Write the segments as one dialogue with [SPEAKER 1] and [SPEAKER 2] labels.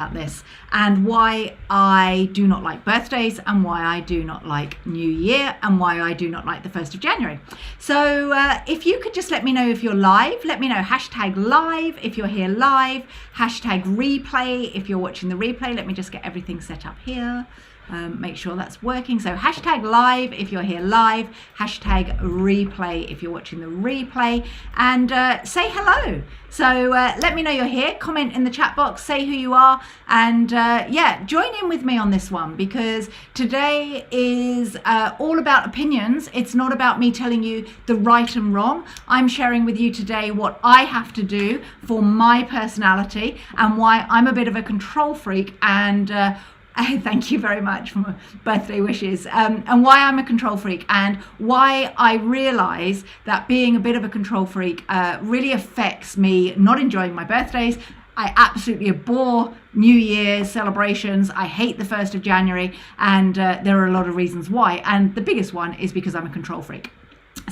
[SPEAKER 1] about this and why I do not like birthdays and why I do not like New Year and why I do not like the 1st of January. So if you could just let me know if you're live, let me know hashtag live if you're here live, hashtag replay if you're watching the replay. Let me just get everything set up here. Make sure that's working. So hashtag live if you're here live, hashtag replay if you're watching the replay, and say hello. So let me know you're here, comment in the chat box, say who you are, and yeah, join in with me on this one, because today is all about opinions. It's not about me telling you the right and wrong. I'm sharing with you today what I have to do for my personality and why I'm a bit of a control freak, and thank you very much for my birthday wishes, and why I'm a control freak and why I realize that being a bit of a control freak really affects me not enjoying my birthdays. I absolutely abhor New Year's celebrations. I hate the 1st of January, and there are a lot of reasons why, and the biggest one is because I'm a control freak.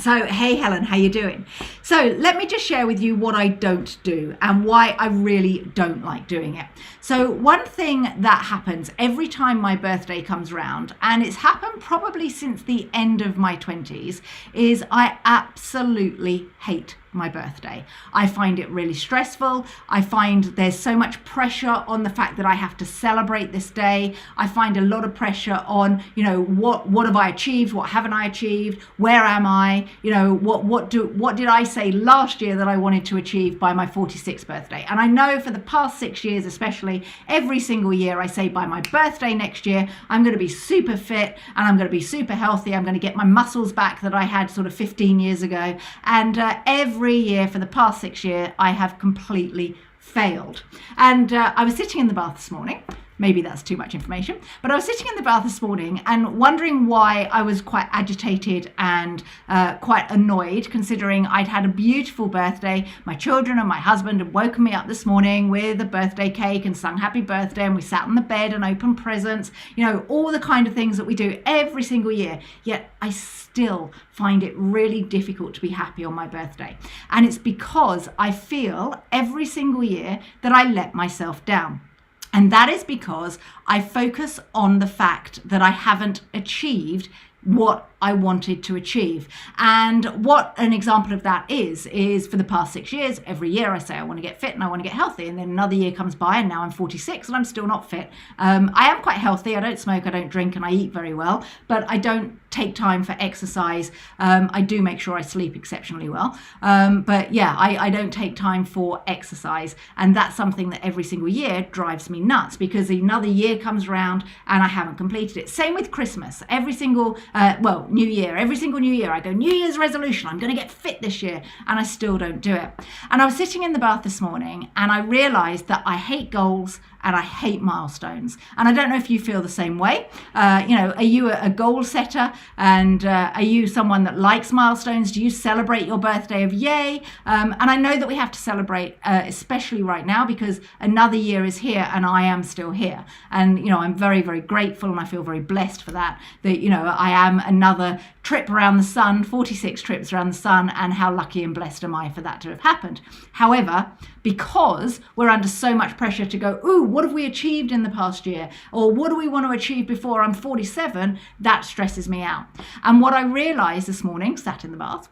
[SPEAKER 1] So, hey Helen, how you doing? So let me just share with you what I don't do and why I really don't like doing it. So one thing that happens every time my birthday comes around, and it's happened probably since the end of my 20s, is I absolutely hate my birthday. I find it really stressful. I find there's so much pressure on the fact that I have to celebrate this day. I find a lot of pressure on, you know, what have I achieved? What haven't I achieved? Where am I? You know, what did I say last year that I wanted to achieve by my 46th birthday? And I know for the past 6 years, especially, every single year I say by my birthday next year, I'm going to be super fit and I'm going to be super healthy. I'm going to get my muscles back that I had sort of 15 years ago. And every year for the past 6 years, I have completely failed. And I was sitting in the bath this morning. Maybe that's too much information, but I was sitting in the bath this morning and wondering why I was quite agitated and quite annoyed, considering I'd had a beautiful birthday. My children and my husband had woken me up this morning with a birthday cake and sung happy birthday, and we sat on the bed and opened presents, you know, all the kind of things that we do every single year. Yet I still find it really difficult to be happy on my birthday. And it's because I feel every single year that I let myself down. And that is because I focus on the fact that I haven't achieved what I wanted to achieve. And what an example of that is for the past 6 years, every year I say I want to get fit and I want to get healthy, and then another year comes by and now I'm 46 and I'm still not fit. I am quite healthy. I don't smoke, I don't drink, and I eat very well, but I don't take time for exercise. I do make sure I sleep exceptionally well, but yeah, I don't take time for exercise, and that's something that every single year drives me nuts, because another year comes around and I haven't completed it. Same with Christmas. Every single New Year, every single New Year I go, New Year's resolution, I'm going to get fit this year, and I still don't do it. And I was sitting in the bath this morning and I realized that I hate goals and I hate milestones. And I don't know if you feel the same way. You know, are you a goal setter, and are you someone that likes milestones? Do you celebrate your birthday of yay? And I know that we have to celebrate, especially right now, because another year is here and I am still here. And, you know, I'm very, very grateful and I feel very blessed for that, you know, I am another trip around the sun, 46 trips around the sun, and how lucky and blessed am I for that to have happened. However, because we're under so much pressure to go, ooh, what have we achieved in the past year? Or what do we want to achieve before I'm 47? That stresses me out. And what I realized this morning, sat in the bath,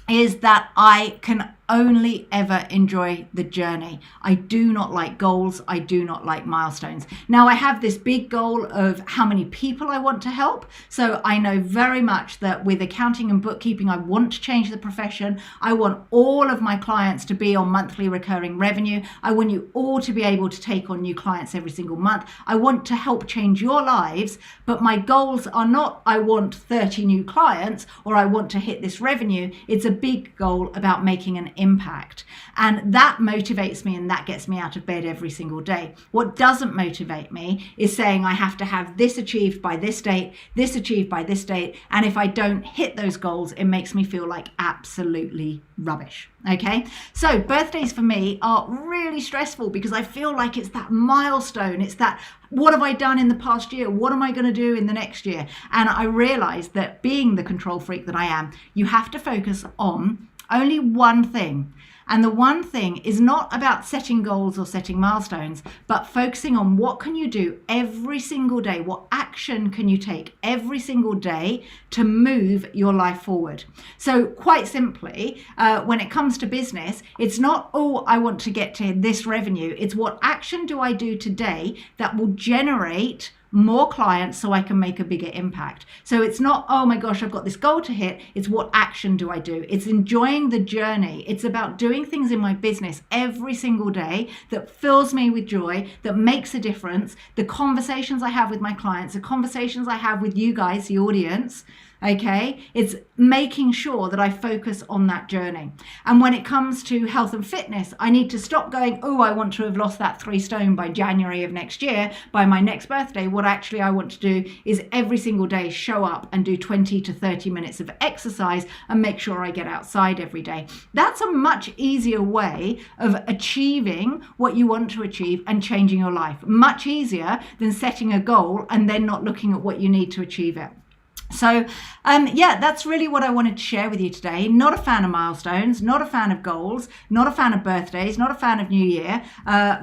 [SPEAKER 1] is that I can only ever enjoy the journey. I do not like goals. I do not like milestones. Now I have this big goal of how many people I want to help. So I know very much that with accounting and bookkeeping, I want to change the profession. I want all of my clients to be on monthly recurring revenue. I want you all to be able to take on new clients every single month. I want to help change your lives, but my goals are not, I want 30 new clients or I want to hit this revenue. It's a big goal about making an impact, and that motivates me and that gets me out of bed every single day. What doesn't motivate me is saying I have to have this achieved by this date, this achieved by this date, and if I don't hit those goals, it makes me feel like absolutely rubbish. Okay, so birthdays for me are really stressful because I feel like it's that milestone. It's that, what have I done in the past year? What am I going to do in the next year? And I realized that being the control freak that I am, you have to focus on only one thing. And the one thing is not about setting goals or setting milestones, but focusing on what can you do every single day? What action can you take every single day to move your life forward? So quite simply, when it comes to business, it's not, oh, I want to get to this revenue. It's what action do I do today that will generate more clients so I can make a bigger impact. So it's not, oh my gosh, I've got this goal to hit. It's what action do I do? It's enjoying the journey. It's about doing things in my business every single day that fills me with joy, that makes a difference. The conversations I have with my clients, the conversations I have with you guys, the audience, okay, it's making sure that I focus on that journey. And when it comes to health and fitness, I need to stop going, oh, I want to have lost that 3 stone by January of next year, by my next birthday. What actually I want to do is every single day show up and do 20 to 30 minutes of exercise and make sure I get outside every day. That's a much easier way of achieving what you want to achieve and changing your life. Much easier than setting a goal and then not looking at what you need to achieve it. So yeah, that's really what I wanted to share with you today. Not a fan of milestones, not a fan of goals, not a fan of birthdays, not a fan of New Year.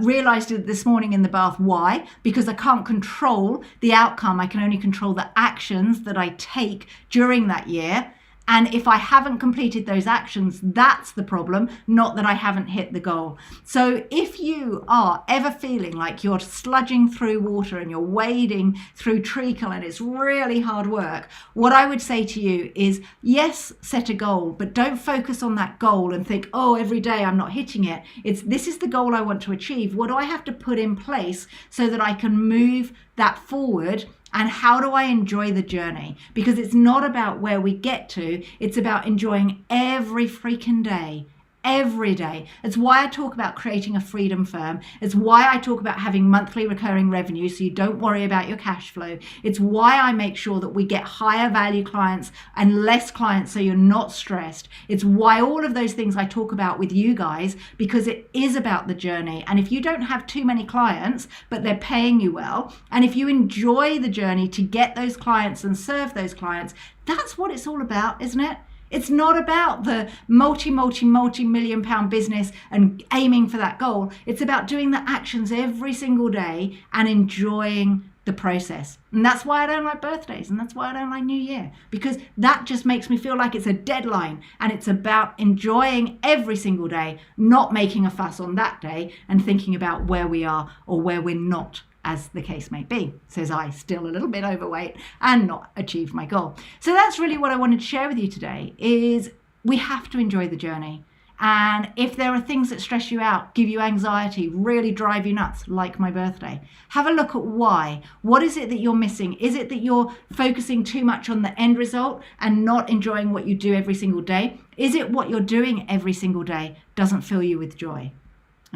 [SPEAKER 1] Realized it this morning in the bath. Why? Because I can't control the outcome. I can only control the actions that I take during that year. And if I haven't completed those actions, that's the problem, not that I haven't hit the goal. So if you are ever feeling like you're sludging through water and you're wading through treacle and it's really hard work, what I would say to you is, yes, set a goal, but don't focus on that goal and think, oh, every day I'm not hitting it. This is the goal I want to achieve. What do I have to put in place so that I can move that forward? And how do I enjoy the journey? Because it's not about where we get to, it's about enjoying every freaking day. Every day. It's why I talk about creating a freedom firm. It's why I talk about having monthly recurring revenue so you don't worry about your cash flow. It's why I make sure that we get higher value clients and less clients so you're not stressed. It's why all of those things I talk about with you guys, because it is about the journey. And if you don't have too many clients, but they're paying you well, and if you enjoy the journey to get those clients and serve those clients, that's what it's all about, isn't it? It's not about the multi-million pound business and aiming for that goal. It's about doing the actions every single day and enjoying the process. And that's why I don't like birthdays, and that's why I don't like New Year, because that just makes me feel like it's a deadline, and it's about enjoying every single day, not making a fuss on that day and thinking about where we are or where we're not, as the case may be, says I, still a little bit overweight and not achieved my goal. So that's really what I wanted to share with you today, is we have to enjoy the journey. And if there are things that stress you out, give you anxiety, really drive you nuts, like my birthday, have a look at why. What is it that you're missing? Is it that you're focusing too much on the end result and not enjoying what you do every single day? Is it what you're doing every single day doesn't fill you with joy?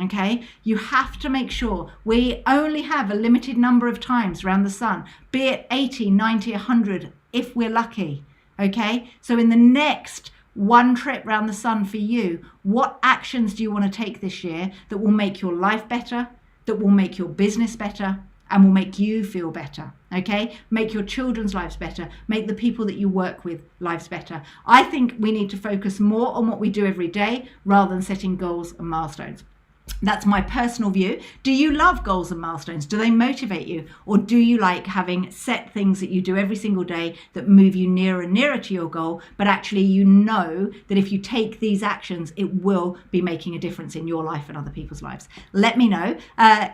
[SPEAKER 1] Okay, you have to make sure we only have a limited number of times around the sun, be it 80, 90, 100, if we're lucky. Okay, so in the next one trip around the sun for you, what actions do you want to take this year that will make your life better, that will make your business better, and will make you feel better? Okay, make your children's lives better, make the people that you work with lives better. I think we need to focus more on what we do every day rather than setting goals and milestones. That's my personal view. Do you love goals and milestones? Do they motivate you? Or do you like having set things that you do every single day that move you nearer and nearer to your goal, but actually you know that if you take these actions, it will be making a difference in your life and other people's lives? Let me know.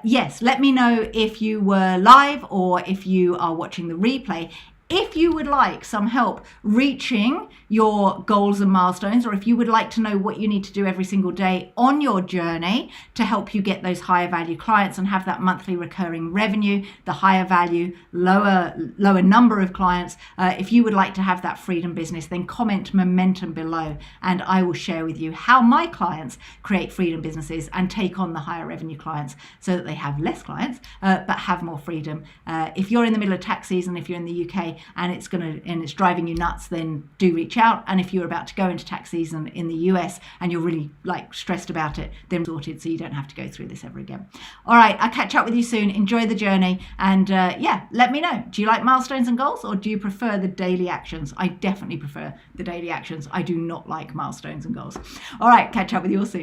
[SPEAKER 1] Yes, let me know if you were live or if you are watching the replay. If you would like some help reaching your goals and milestones, or if you would like to know what you need to do every single day on your journey to help you get those higher value clients and have that monthly recurring revenue, the higher value, lower number of clients, if you would like to have that freedom business, then comment momentum below and I will share with you how my clients create freedom businesses and take on the higher revenue clients so that they have less clients but have more freedom. If you're in the middle of tax season, if you're in the UK, and it's driving you nuts, then do reach out. And if you're about to go into tax season in the US and you're really stressed about it, then sorted so you don't have to go through this ever again. All right, I'll catch up with you soon. Enjoy the journey, and yeah, let me know. Do you like milestones and goals, or do you prefer the daily actions? I definitely prefer the daily actions. I do not like milestones and goals. All right, catch up with you all soon.